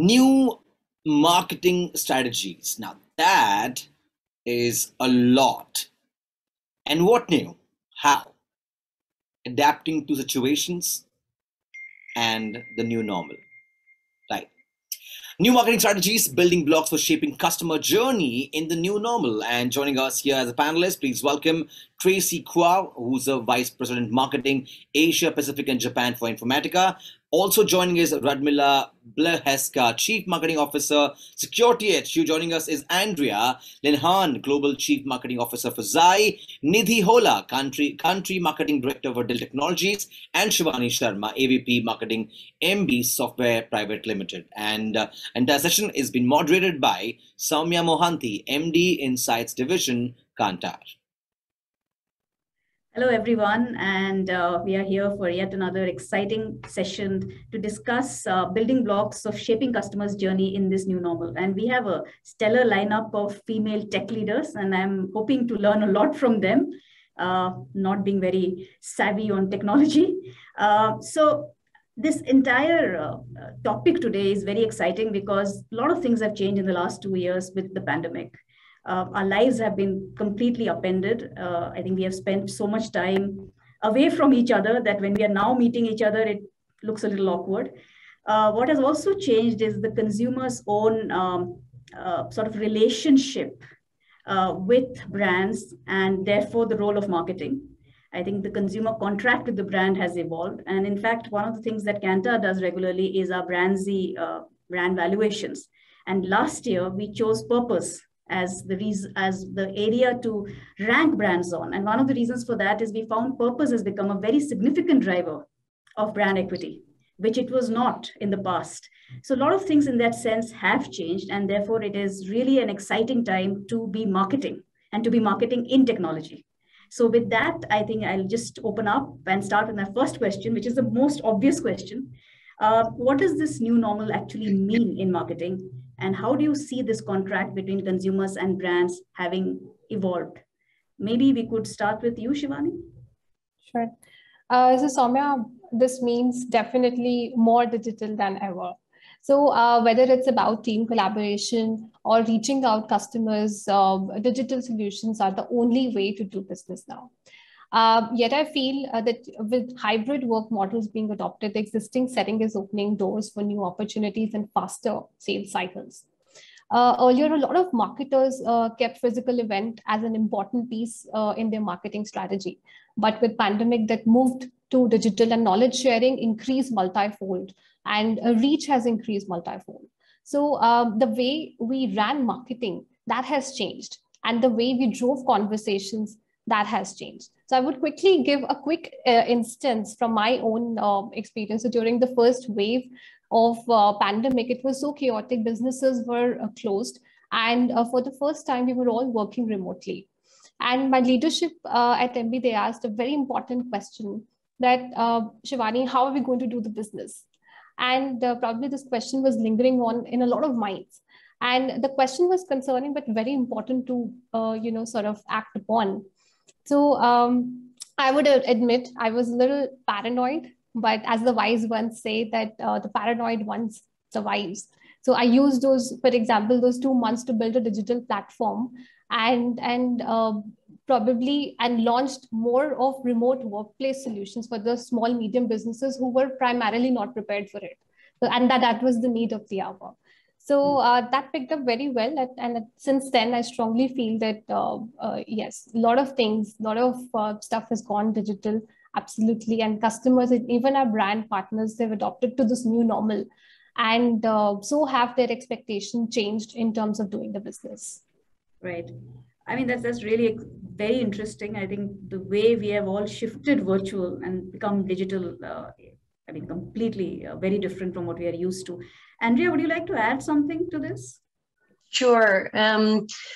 New marketing strategies. Now that is a lot. And what new? How? Adapting to situations and the new normal. Right. New marketing strategies, building blocks for shaping customer journey in the new normal. And joining us here as a panelist, please welcome Tracy Quah, who's a Vice President Marketing, Asia, Pacific, and Japan for Informatica. Also joining is Radmila, Blazheska, Chief Marketing Officer, Security HQ. Joining us is Andrea, Linehan, Global Chief Marketing Officer for Xi, Nidhi, Hola, Country Marketing Director for Dell Technologies, and Shivani Sharma, AVP Marketing, Embee Software Private Limited. And entire session is being moderated by Soumya Mohanty, MD, Insights Division, Kantar. Hello, everyone, and we are here for yet another exciting session to discuss building blocks of shaping customers' journey in this new normal. And we have a stellar lineup of female tech leaders, and I'm hoping to learn a lot from them, not being very savvy on technology. So this entire topic today is very exciting because a lot of things have changed in the last 2 years with the pandemic. Our lives have been completely upended. I think we have spent so much time away from each other that when we are now meeting each other, it looks a little awkward. What has also changed is the consumer's own sort of relationship with brands and therefore the role of marketing. I think the consumer contract with the brand has evolved. And in fact, one of the things that Kantar does regularly is our brand valuations. And last year, we chose purpose as the area to rank brands on. And one of the reasons for that is we found purpose has become a very significant driver of brand equity, which it was not in the past. So a lot of things in that sense have changed, and therefore it is really an exciting time to be marketing and to be marketing in technology. So with that, I think I'll just open up and start with my first question, which is the most obvious question. What does this new normal actually mean in marketing? And how do you see this contract between consumers and brands having evolved? Maybe we could start with you, Shivani. Sure. So Soumya, this means definitely more digital than ever. So whether it's about team collaboration or reaching out customers, digital solutions are the only way to do business now. Yet I feel that with hybrid work models being adopted, the existing setting is opening doors for new opportunities and faster sales cycles. Earlier, a lot of marketers kept physical event as an important piece in their marketing strategy. But with pandemic that moved to digital and knowledge sharing increased multifold, and reach has increased multifold. So the way we ran marketing, that has changed. And the way we drove conversations, that has changed. So I would quickly give a quick instance from my own experience. So during the first wave of pandemic, it was so chaotic, businesses were closed. And for the first time, we were all working remotely. And my leadership at Embee, they asked a very important question that, Shivani, how are we going to do the business? And probably this question was lingering on in a lot of minds. And the question was concerning, but very important to, sort of act upon. So I would admit I was a little paranoid, but as the wise ones say that the paranoid ones survives. So I used those, for example, those 2 months to build a digital platform and launched more of remote workplace solutions for the small, medium businesses who were primarily not prepared for it. So, and that was the need of the hour. So that picked up very well. And since then, I strongly feel that, yes, a lot of things, a lot of stuff has gone digital, absolutely. And customers, even our brand partners, they've adopted to this new normal. And so have their expectation changed in terms of doing the business. Right. I mean, that's really very interesting. I think the way we have all shifted virtual and become digital, completely very different from what we are used to. Andrea, would you like to add something to this? Sure.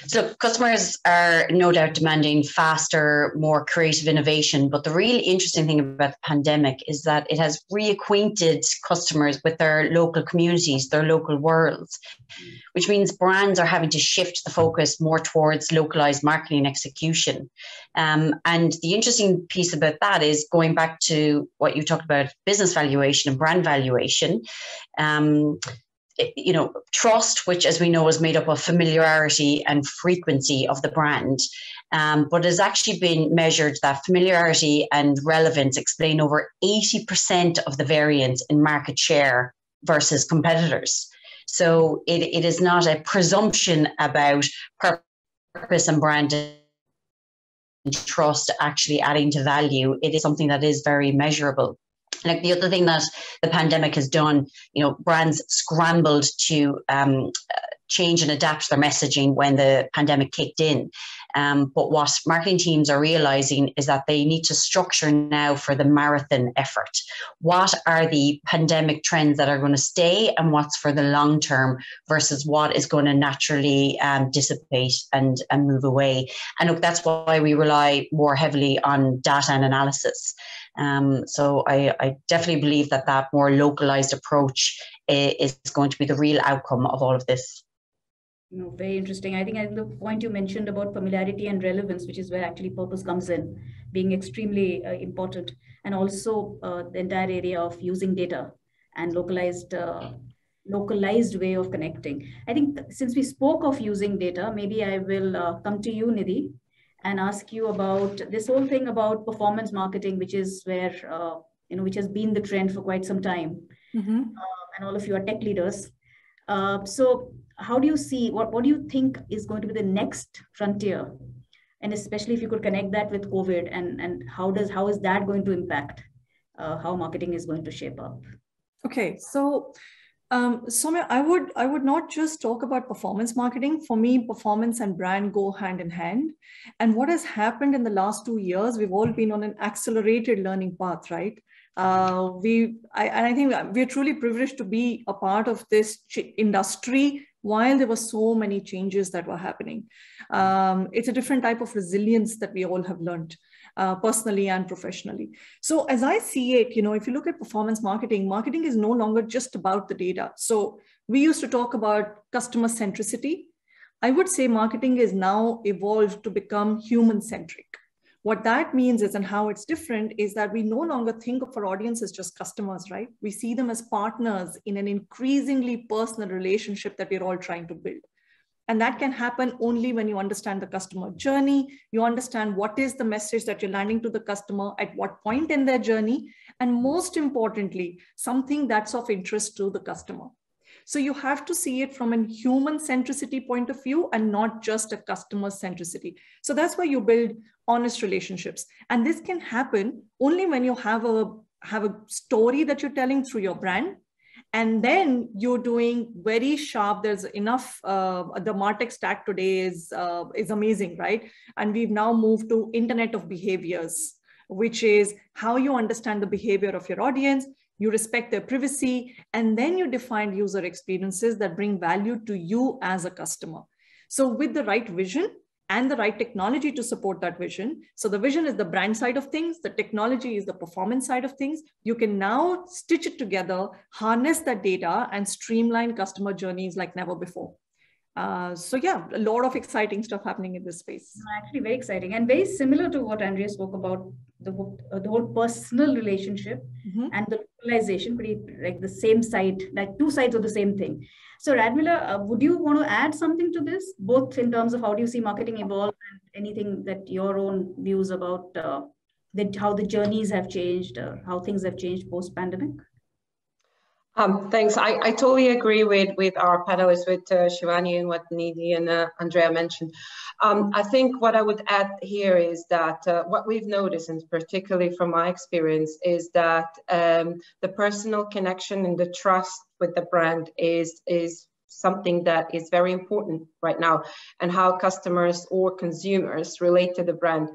So customers are no doubt demanding faster, more creative innovation. But the really interesting thing about the pandemic is that it has reacquainted customers with their local communities, their local worlds, which means brands are having to shift the focus more towards localized marketing execution. And the interesting piece about that is going back to what you talked about, business valuation and brand valuation. trust, which, as we know, is made up of familiarity and frequency of the brand. But it's actually been measured that familiarity and relevance explain over 80% of the variance in market share versus competitors. So it is not a presumption about purpose and brand and trust actually adding to value. It is something that is very measurable. Like the other thing that the pandemic has done, brands scrambled to change and adapt their messaging when the pandemic kicked in. But what marketing teams are realizing is that they need to structure now for the marathon effort. What are the pandemic trends that are going to stay and what's for the long term versus what is going to naturally dissipate and move away? And look, that's why we rely more heavily on data and analysis. So I definitely believe that more localized approach is going to be the real outcome of all of this. Very interesting. I think the point you mentioned about familiarity and relevance, which is where actually purpose comes in, being extremely important, and also the entire area of using data and localized way of connecting. I think since we spoke of using data, maybe I will come to you, Nidhi, and ask you about this whole thing about performance marketing, which is where which has been the trend for quite some time, and all of you are tech leaders. So how do you see, what do you think is going to be the next frontier? And especially if you could connect that with COVID, and how is that going to impact how marketing is going to shape up? Okay, so Soumya, I would not just talk about performance marketing. For me, performance and brand go hand in hand. And what has happened in the last 2 years, we've all been on an accelerated learning path, right? I think we're truly privileged to be a part of this industry while there were so many changes that were happening. It's a different type of resilience that we all have learned, personally and professionally. So as I see it, if you look at performance marketing, marketing is no longer just about the data. So we used to talk about customer centricity. I would say marketing is now evolved to become human centric. What that means is, and how it's different, is that we no longer think of our audience as just customers, right? We see them as partners in an increasingly personal relationship that we're all trying to build. And that can happen only when you understand the customer journey, you understand what is the message that you're landing to the customer, at what point in their journey, and most importantly, something that's of interest to the customer. So you have to see it from a human centricity point of view and not just a customer centricity. So that's why you build honest relationships. And this can happen only when you have a story that you're telling through your brand. And then you're doing very sharp, there's enough, the MarTech stack today is amazing, right? And we've now moved to Internet of Behaviors, which is how you understand the behavior of your audience, you respect their privacy, and then you define user experiences that bring value to you as a customer. So with the right vision and the right technology to support that vision. So the vision is the brand side of things, the technology is the performance side of things. You can now stitch it together, harness that data, and streamline customer journeys like never before. So yeah, a lot of exciting stuff happening in this space. Actually very exciting and very similar to what Andrea spoke about, the whole personal relationship and the localization, pretty like the same side, like two sides of the same thing. So Radmila, would you want to add something to this, both in terms of how do you see marketing evolve and anything that your own views about how the journeys have changed, how things have changed post-pandemic? Thanks. I totally agree with our panelists, with Shivani and what Nidhi and Andrea mentioned. I think what I would add here is that what we've noticed, and particularly from my experience, is that the personal connection and the trust with the brand is something that is very important right now, and how customers or consumers relate to the brand.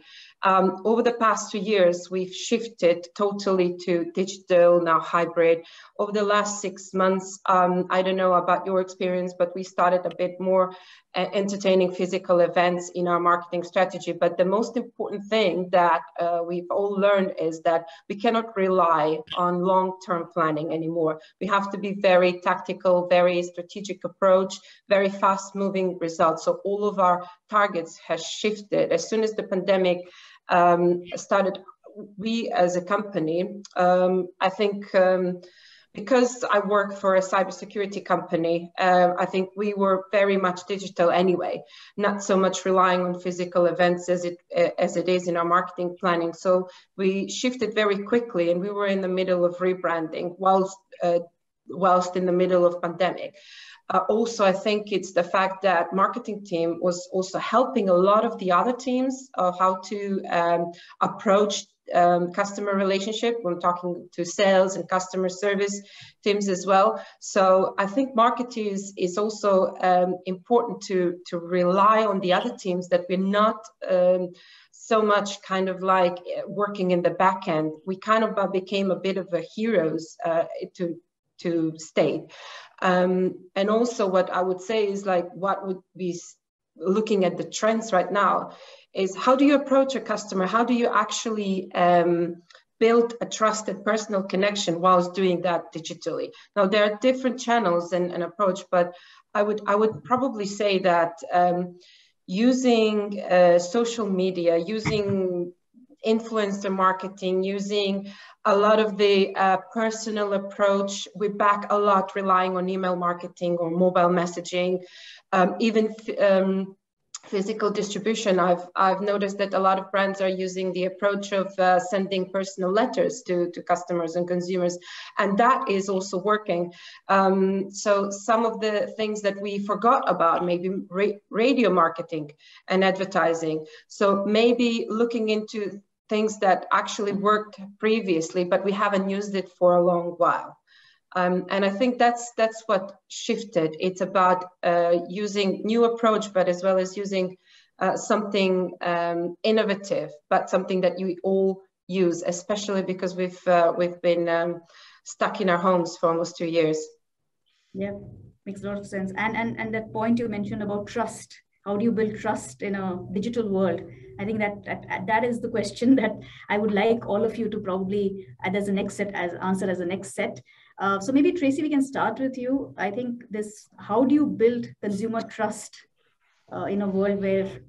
Over the past 2 years, we've shifted totally to digital, now hybrid. Over the last 6 months, I don't know about your experience, but we started a bit more entertaining physical events in our marketing strategy. But the most important thing that we've all learned is that we cannot rely on long-term planning anymore. We have to be very tactical, very strategic approach, very fast-moving results. So all of our targets has shifted. As soon as the pandemic started, we as a company, I think because I work for a cybersecurity company, I think we were very much digital anyway, not so much relying on physical events as it is in our marketing planning. So we shifted very quickly, and we were in the middle of rebranding whilst in the middle of pandemic. Also, I think it's the fact that marketing team was also helping a lot of the other teams of how to approach customer relationship. When talking to sales and customer service teams as well. So I think marketing is also important to rely on the other teams, that we're not so much kind of like working in the back end. We kind of became a bit of a heroes to state. And also what I would say is like, what would be looking at the trends right now is, how do you approach a customer? How do you actually build a trusted personal connection whilst doing that digitally? Now, there are different channels and approach, but I would probably say that using social media, using influencer marketing, using a lot of the personal approach, we're back a lot relying on email marketing or mobile messaging, even physical distribution. I've noticed that a lot of brands are using the approach of sending personal letters to customers and consumers, and that is also working. So some of the things that we forgot about, maybe radio marketing and advertising. So maybe looking into things that actually worked previously, but we haven't used it for a long while. And I think that's what shifted. It's about using new approach, but as well as using something innovative, but something that you all use, especially because we've been stuck in our homes for almost 2 years. Yeah, makes a lot of sense. And that point you mentioned about trust. How do you build trust in a digital world? I think that is the question that I would like all of you to probably as a next set, answer as a next set. So maybe Tracy, we can start with you. I think how do you build consumer trust in a world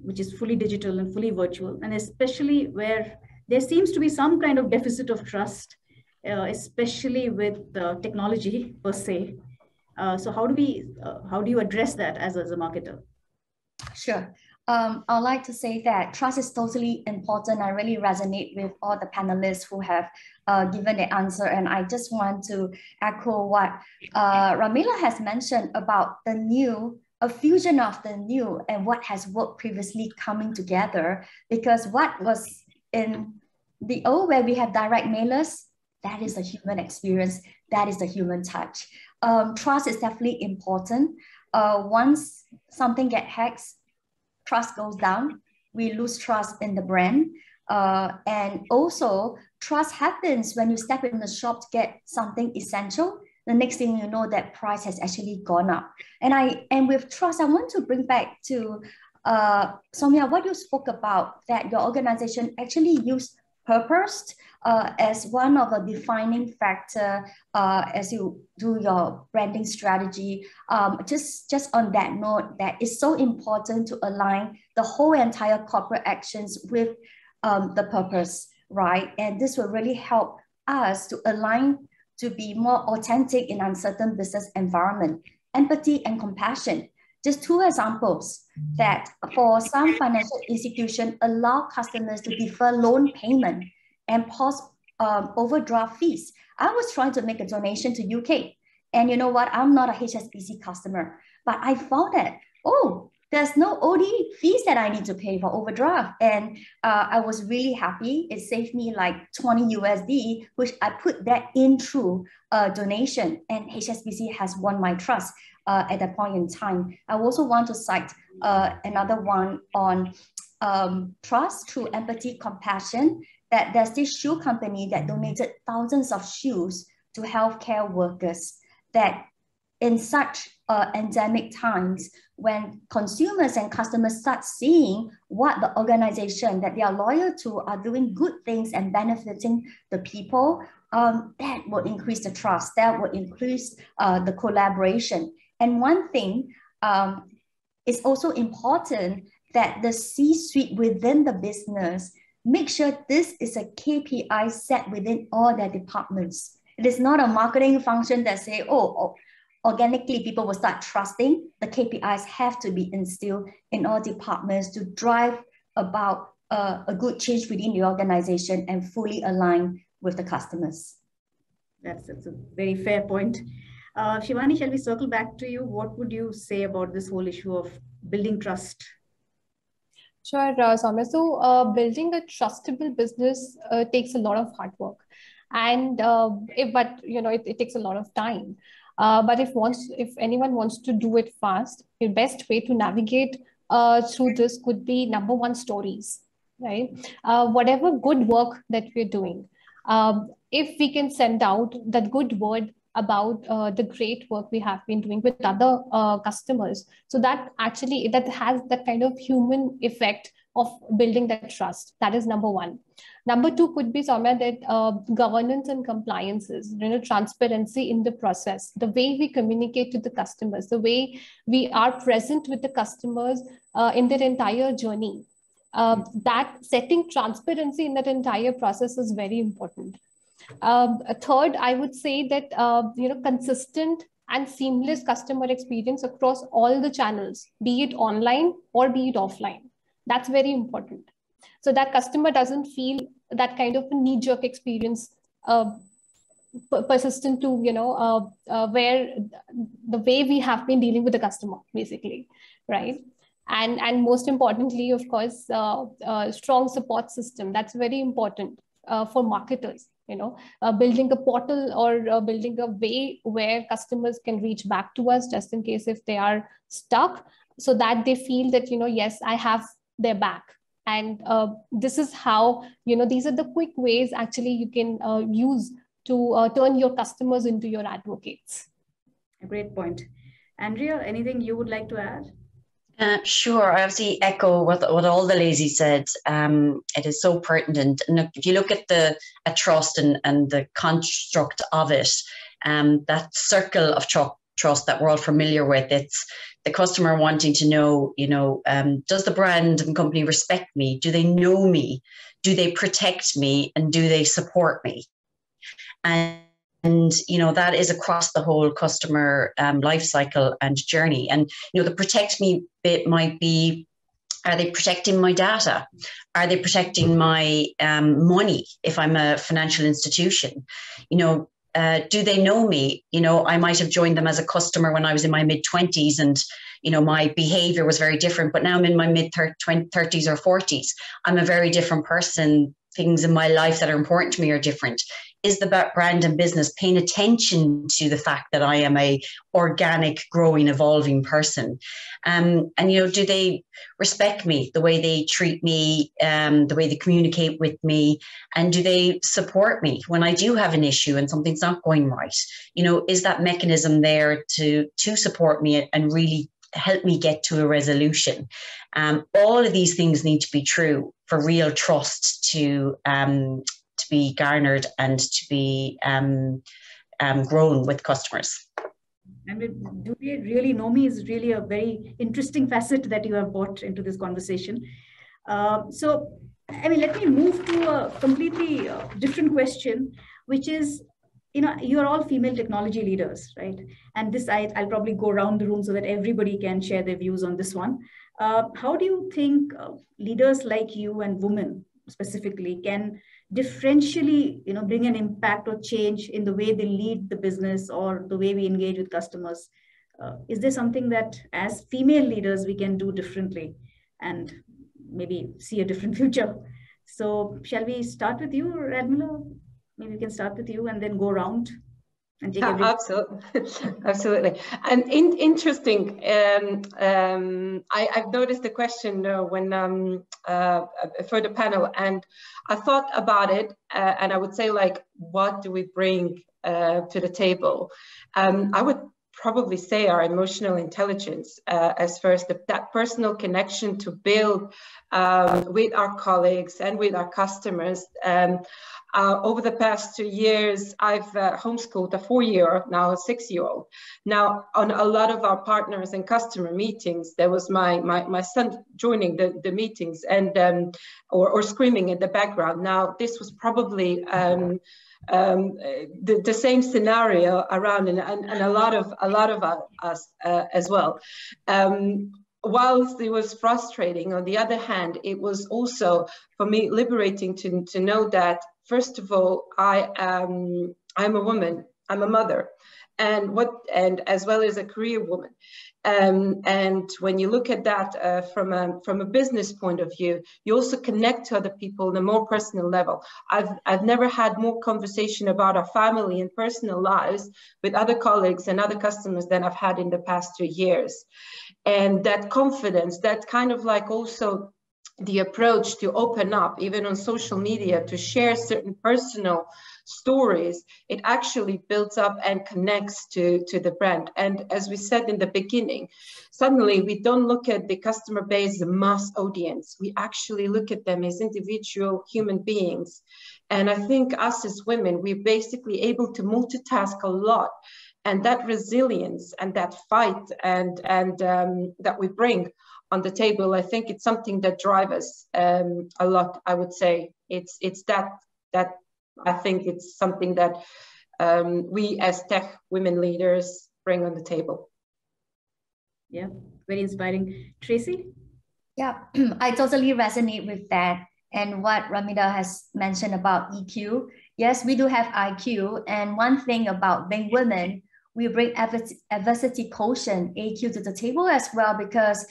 which is fully digital and fully virtual, and especially where there seems to be some kind of deficit of trust, especially with technology per se. So how do you address that as a marketer? Sure. I'd like to say that trust is totally important. I really resonate with all the panelists who have given the answer. And I just want to echo what Radmila has mentioned about a fusion of the new and what has worked previously coming together. Because what was in the old, where we have direct mailers, that is a human experience, that is the human touch. Trust is definitely important. Once something gets hacked, trust goes down, we lose trust in the brand. And also, trust happens when you step in the shop to get something essential. The next thing you know, that price has actually gone up. And with trust, I want to bring back to Soumya, what you spoke about, that your organization actually used purpose as one of the defining factor as you do your branding strategy. Just on that note, that it's so important to align the whole entire corporate actions with the purpose, right? And this will really help us to align to be more authentic in uncertain business environment. Empathy and compassion. Just two examples that for some financial institutions allow customers to defer loan payment and pause overdraft fees. I was trying to make a donation to UK, and you know what? I'm not a HSBC customer, but I found that, there's no OD fees that I need to pay for overdraft. And I was really happy. It saved me like 20 USD, which I put that in through a donation, and HSBC has won my trust at that point in time. I also want to cite another one on trust through empathy, compassion, that there's this shoe company that donated thousands of shoes to healthcare workers, that in such endemic times, when consumers and customers start seeing what the organization that they are loyal to are doing good things and benefiting the people, that will increase the trust, that will increase the collaboration. And one thing is also important, that the C-suite within the business make sure this is a KPI set within all their departments. It is not a marketing function that say, oh, organically people will start trusting. The KPIs have to be instilled in all departments to drive about a good change within the organization and fully align with the customers. That's a very fair point. Shivani, shall we circle back to you? What would you say about this whole issue of building trust? Sure, Soumya. So building a trustable business takes a lot of hard work, and it takes a lot of time. But if anyone wants to do it fast, the best way to navigate through this could be number one, stories, right? Whatever good work that we're doing, if we can send out that good word about the great work we have been doing with other customers, so that actually that has that kind of human effect of building that trust. That is number one. Number two could be, Soumya, that governance and compliances, transparency in the process, the way we communicate to the customers, the way we are present with the customers in their entire journey. That setting transparency in that entire process is very important. Third, I would say that consistent and seamless customer experience across all the channels, be it online or be it offline. That's very important. So that customer doesn't feel that kind of a knee-jerk experience persistent to where the way we have been dealing with the customer, basically, right? And most importantly, of course, strong support system. That's very important for marketers. Building a portal or building a way where customers can reach back to us just in case if they are stuck, so that they feel that, yes, I have their back. And this is how, these are the quick ways actually you can use to turn your customers into your advocates. A great point. Andrea, anything you would like to add? Sure, I obviously echo what all the ladies said. It is so pertinent. And if you look at the trust and the construct of it, that circle of trust that we're all familiar with, it's the customer wanting to know, does the brand and company respect me? Do they know me? Do they protect me? And do they support me? And that is across the whole customer life cycle and journey. And, the protect me bit might be, are they protecting my data? Are they protecting my money if I'm a financial institution? Do they know me? I might have joined them as a customer when I was in my mid-20s and, my behavior was very different, but now I'm in my mid-30s or 40s. I'm a very different person. Things in my life that are important to me are different. Is the brand and business paying attention to the fact that I am a organic, growing, evolving person? And, do they respect me, the way they treat me, the way they communicate with me? And do they support me when I do have an issue and something's not going right? Is that mechanism there to support me and really help me get to a resolution? All of these things need to be true for real trust to be garnered and to be grown with customers. And do they really know me is really a very interesting facet that you have brought into this conversation. So, let me move to a completely different question, which is, you're all female technology leaders, right? And this, I'll probably go around the room so that everybody can share their views on this one. How do you think leaders like you and women specifically can differentially, bring an impact or change in the way they lead the business or the way we engage with customers? Is there something that as female leaders we can do differently and maybe see a different future? So shall we start with you, Radmila? Maybe we can start with you and then go around and take Absolutely. And interesting. I've noticed the question when for the panel, and I thought about it, and I would say, what do we bring to the table? I would probably say our emotional intelligence as first, that personal connection to build with our colleagues and with our customers. Over the past 2 years, I've homeschooled a 4-year, now a 6-year-old. Now, on a lot of our partners and customer meetings, there was my son joining the meetings and or screaming in the background. Now, this was probably the same scenario around, and a lot of us as well. Whilst it was frustrating, on the other hand, it was also for me liberating to know that, first of all, I'm a woman, I'm a mother, and as well as a career woman. And when you look at that from a business point of view, you also connect to other people on a more personal level. I've never had more conversation about our family and personal lives with other colleagues and other customers than I've had in the past 2 years. And that confidence, that kind of like also the approach to open up, even on social media, to share certain personal stories, it actually builds up and connects to the brand. And as we said in the beginning, suddenly we don't look at the customer base as a mass audience. We actually look at them as individual human beings. And I think us as women, we're basically able to multitask a lot. And that resilience and that fight and that we bring on the table, I think it's something that drives us a lot. I would say it's that I think it's something that we as tech women leaders bring on the table. Yeah, very inspiring. Tracy? Yeah, I totally resonate with that. And what Radmila has mentioned about EQ. Yes, we do have IQ. And one thing about being women, we bring adversity quotient, AQ, to the table as well, because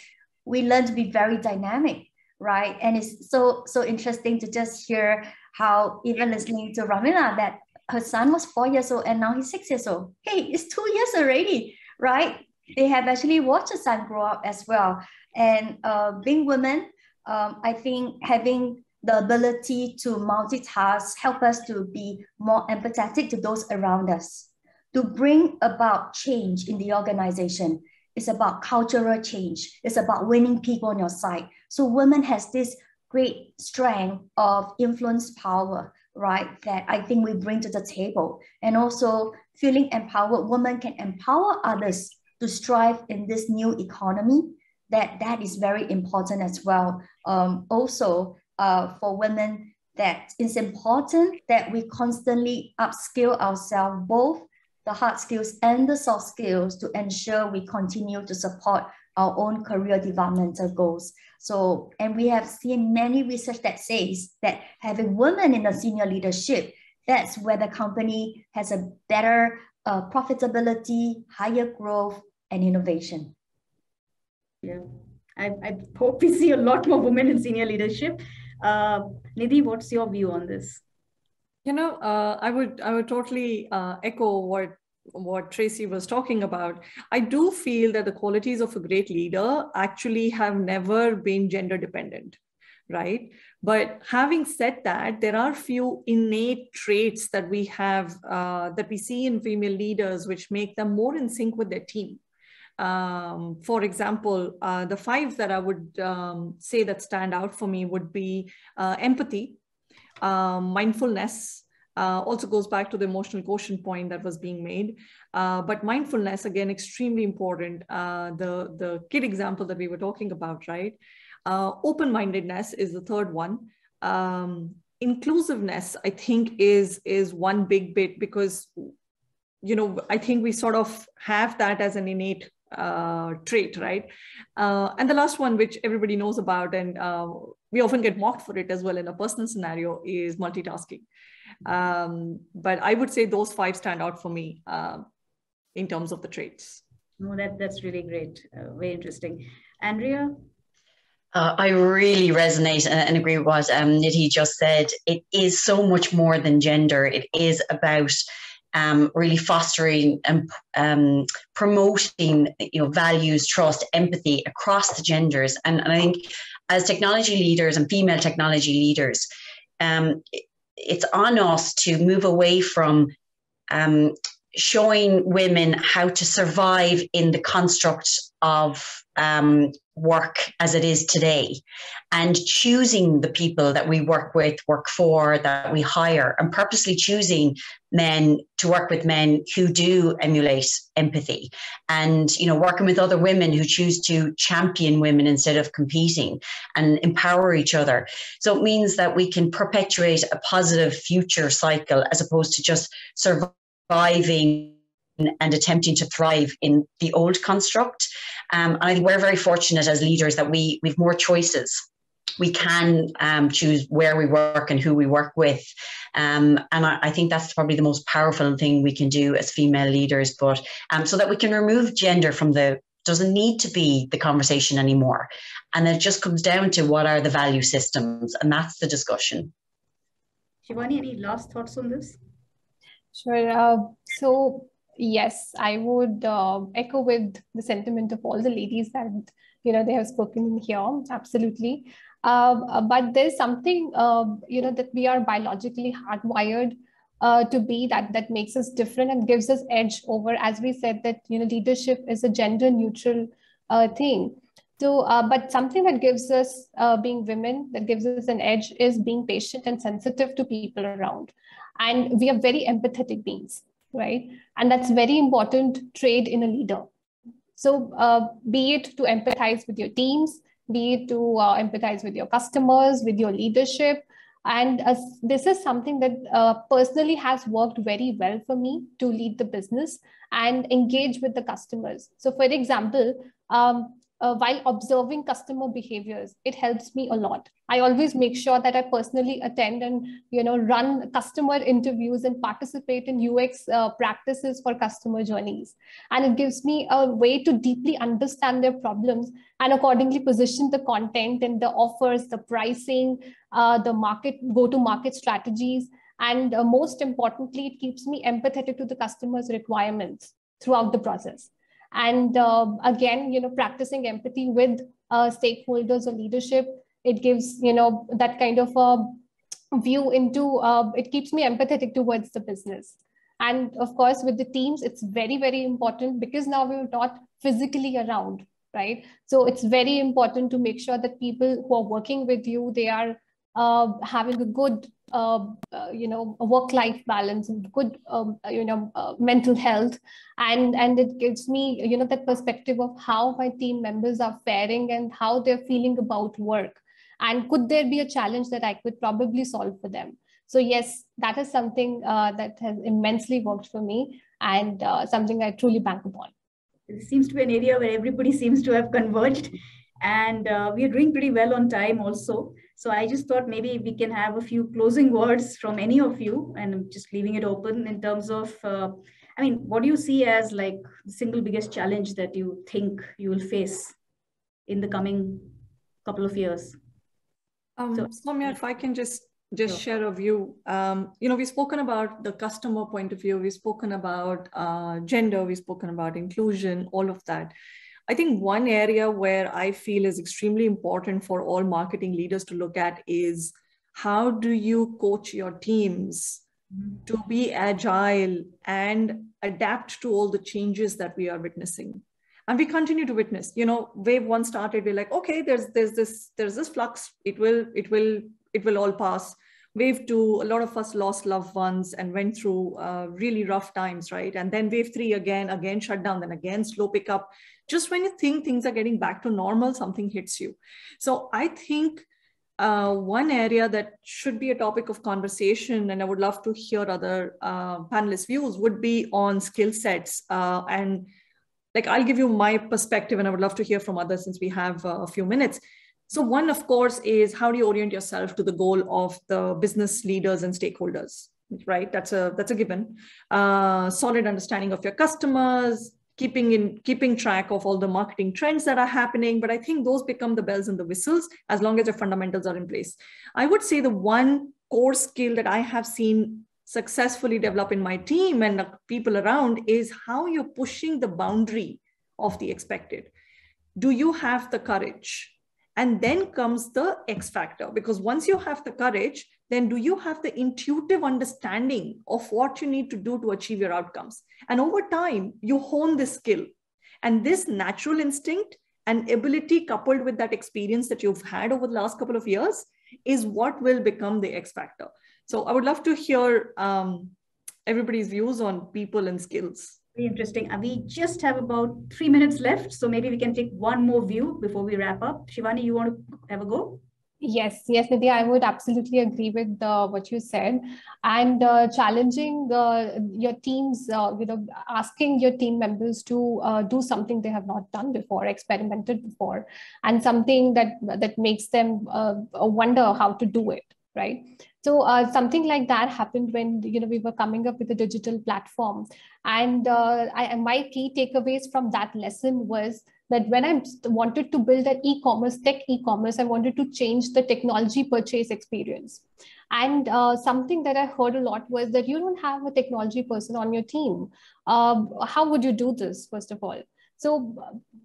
we learn to be very dynamic, right? And it's so interesting to just hear how, even listening to Radmila, that her son was 4 years old and now he's 6 years old. Hey, it's 2 years already, right? They have actually watched the son grow up as well. And being women, I think having the ability to multitask help us to be more empathetic to those around us, to bring about change in the organization. It's about cultural change. It's about winning people on your side. So women has this great strength of influence power, right? That I think we bring to the table. And also feeling empowered, women can empower others to strive in this new economy. That is very important as well. Also for women, that it's important that we constantly upskill ourselves, both the hard skills and the soft skills, to ensure we continue to support our own career developmental goals. So, and we have seen many research that says that having women in the senior leadership, that's where the company has a better profitability, higher growth, and innovation. Yeah, I hope we see a lot more women in senior leadership. Nidhi, what's your view on this? You know, I would totally echo what Tracy was talking about. I do feel that the qualities of a great leader actually have never been gender dependent, right? But having said that, there are few innate traits that we have, that we see in female leaders, which make them more in sync with their team. For example, the 5 that I would say that stand out for me would be empathy, mindfulness, also goes back to the emotional quotient point that was being made. But mindfulness, again, extremely important. The kid example that we were talking about, right? Open-mindedness is the third one. Inclusiveness, I think, is one big bit, because, you know, I think we sort of have that as an innate trait, right? And the last one, which everybody knows about, and we often get mocked for it as well in a personal scenario, is multitasking. But I would say those 5 stand out for me in terms of the traits. No, that's really great. Very interesting. Andrea? I really resonate and agree with what Nidhi just said. It is so much more than gender. It is about really fostering and promoting, you know, values, trust, empathy across the genders. And I think as technology leaders and female technology leaders, it's on us to move away from showing women how to survive in the construct of work as it is today, and choosing the people that we work with, work for, that we hire, and purposely choosing men to work with men who do emulate empathy, and working with other women who choose to champion women instead of competing and empower each other. So it means that we can perpetuate a positive future cycle as opposed to just surviving and attempting to thrive in the old construct. And I think we're very fortunate as leaders that we have more choices. We can choose where we work and who we work with. And I think that's probably the most powerful thing we can do as female leaders, but so that we can remove gender from doesn't need to be the conversation anymore. And it just comes down to what are the value systems, and that's the discussion. Shivani, any last thoughts on this? Sure. So yes, I would echo with the sentiment of all the ladies that they have spoken here. Absolutely. But there's something that we are biologically hardwired to be that makes us different and gives us edge over, as we said, that leadership is a gender neutral thing. So, but something that gives us, being women, that gives us an edge is being patient and sensitive to people around. And we are very empathetic beings, right? And that's very important trait in a leader. So be it to empathize with your teams, be it to empathize with your customers, with your leadership. And this is something that personally has worked very well for me to lead the business and engage with the customers. So for example, while observing customer behaviors, it helps me a lot. I always make sure that I personally attend and run customer interviews and participate in UX practices for customer journeys. And it gives me a way to deeply understand their problems and accordingly position the content and the offers, the pricing, the go-to-market strategies. And most importantly, it keeps me empathetic to the customer's requirements throughout the process. And again, practicing empathy with stakeholders or leadership, it gives, that kind of a view into, it keeps me empathetic towards the business. And of course, with the teams, it's very, very important because now we're not physically around, right? So it's very important to make sure that people who are working with you, they are having a good, a work-life balance, good, mental health, and it gives me, that perspective of how my team members are faring and how they're feeling about work, and could there be a challenge that I could probably solve for them. So yes, that is something that has immensely worked for me, and something I truly bank upon. It seems to be an area where everybody seems to have converged, and we are doing pretty well on time also. So I just thought maybe we can have a few closing words from any of you, and I'm just leaving it open in terms of, what do you see as like the single biggest challenge that you think you will face in the coming couple of years? Soumya, if I can just Sure. share a view. We've spoken about the customer point of view. We've spoken about gender. We've spoken about inclusion, all of that. I think one area where I feel is extremely important for all marketing leaders to look at is how do you coach your teams to be agile and adapt to all the changes that we are witnessing. And we continue to witness, wave one started, we're like, okay, there's this flux, it will all pass. Wave two, a lot of us lost loved ones and went through really rough times, right? And then wave three, again shut down, then again slow pickup. Just when you think things are getting back to normal, something hits you. So I think one area that should be a topic of conversation, and I would love to hear other panelists' views, would be on skill sets. And like, I'll give you my perspective, and I would love to hear from others since we have a few minutes. So one, of course, is how do you orient yourself to the goal of the business leaders and stakeholders, right? That's a given. Solid understanding of your customers, keeping track of all the marketing trends that are happening. But I think those become the bells and the whistles as long as your fundamentals are in place. I would say the one core skill that I have seen successfully develop in my team and people around is how you're pushing the boundary of the expected. Do you have the courage? And then comes the X factor, because once you have the courage, then do you have the intuitive understanding of what you need to do to achieve your outcomes? And over time, you hone this skill. And this natural instinct and ability coupled with that experience that you've had over the last couple of years is what will become the X factor. So I would love to hear everybody's views on people and skills. Very interesting. We just have about 3 minutes left, so maybe we can take one more view before we wrap up. Shivani, you want to have a go? Yes, Nidhi, I would absolutely agree with what you said. And challenging your teams, asking your team members to do something they have not done before, experimented before, and something that makes them wonder how to do it, right? So something like that happened when we were coming up with a digital platform. And my key takeaways from that lesson was that when I wanted to build an tech e-commerce, I wanted to change the technology purchase experience. And something that I heard a lot was that you don't have a technology person on your team. How would you do this, first of all? So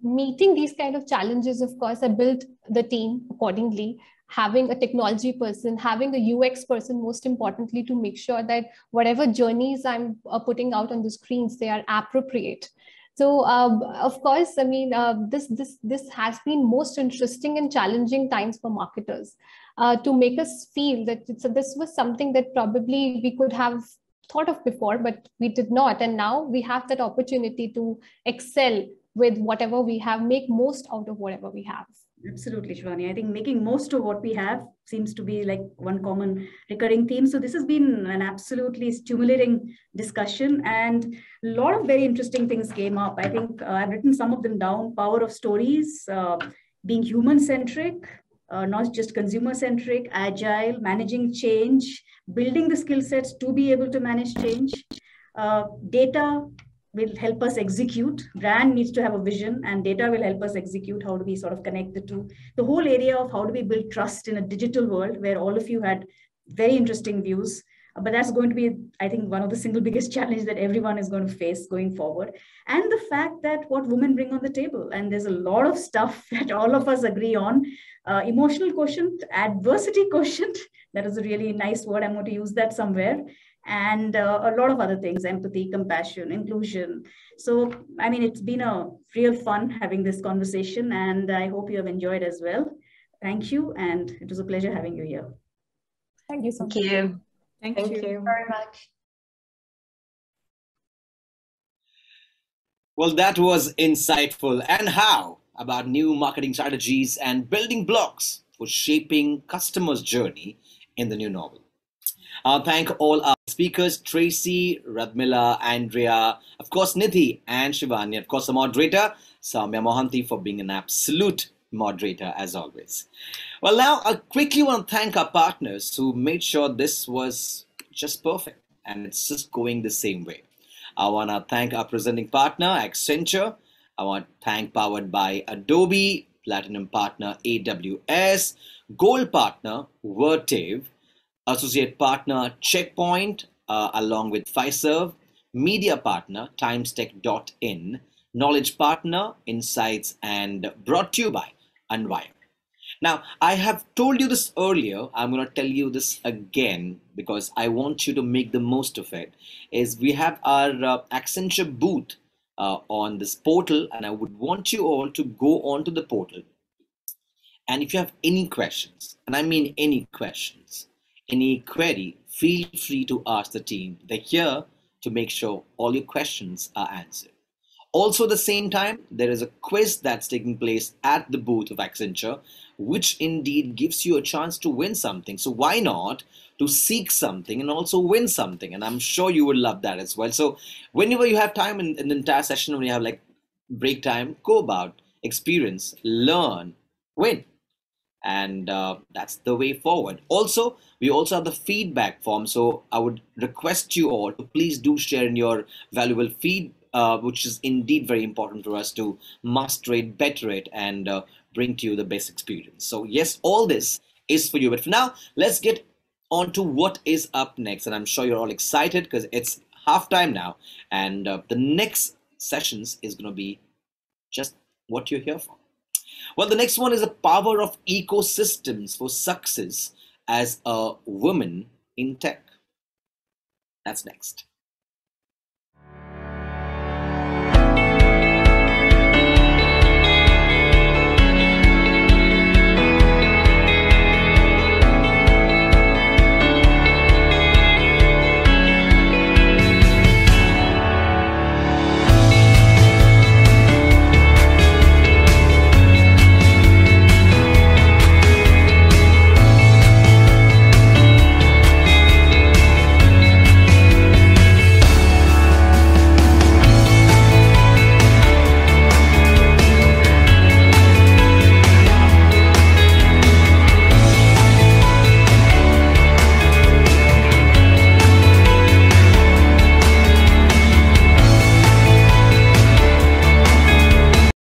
meeting these kind of challenges, of course, I built the team accordingly, having a technology person, having a UX person, most importantly, to make sure that whatever journeys I'm putting out on the screens, they are appropriate. So, of course, I mean, this has been most interesting and challenging times for marketers to make us feel that this was something that probably we could have thought of before, but we did not. And now we have that opportunity to excel with whatever we have, make most out of whatever we have. Absolutely, Shivani. I think making most of what we have seems to be like one common recurring theme. So this has been an absolutely stimulating discussion, and a lot of very interesting things came up. I think I've written some of them down: power of stories, being human-centric, not just consumer-centric, agile, managing change, building the skill sets to be able to manage change, data will help us execute. Brand needs to have a vision, and data will help us execute. How do we sort of connect the two? The whole area of how do we build trust in a digital world, where all of you had very interesting views. But that's going to be, I think, one of the single biggest challenge that everyone is going to face going forward. And the fact that what women bring on the table, and there's a lot of stuff that all of us agree on. Emotional quotient, adversity quotient, that is a really nice word. I'm going to use that somewhere. And a lot of other things: empathy, compassion, inclusion. So, I mean, it's been a real fun having this conversation, and I hope you have enjoyed as well. Thank you, and it was a pleasure having you here. Thank you so much. Thank you. Thank you very much. Well, that was insightful. And how about new marketing strategies and building blocks for shaping customers' journey in the new normal? Thank all our speakers, Tracy, Radmila, Andrea, of course, Nidhi and Shivani, of course, the moderator, Soumya Mohanty, for being an absolute moderator as always. Well, now I quickly want to thank our partners who made sure this was just perfect and it's just going the same way. I want to thank our presenting partner, Accenture. I want to thank Powered by Adobe, Platinum Partner, AWS, Gold Partner, Vertiv, Associate Partner, Checkpoint, along with Fiserv, Media Partner, TimesTech.in, Knowledge Partner, Insights, and brought to you by Unwired. Now, I have told you this earlier. I'm going to tell you this again because I want you to make the most of it. Is we have our Accenture booth on this portal, and I would want you all to go onto the portal. And if you have any questions, and I mean any questions, any query, feel free to ask the team. They're here to make sure all your questions are answered. Also, at the same time, there is a quiz that's taking place at the booth of Accenture, which indeed gives you a chance to win something. So why not to seek something and also win something? And I'm sure you would love that as well. So whenever you have time in the entire session, when you have like break time, go about, experience, learn, win. And that's the way forward. Also, we also have the feedback form. So I would request you all to please do share in your valuable feed, which is indeed very important for us to master it, better it, and bring to you the best experience. So yes, all this is for you. But for now, let's get on to what is up next. And I'm sure you're all excited because it's halftime now. And the next sessions is going to be just what you're here for. Well, the next one is the power of ecosystems for success as a woman in tech. That's next.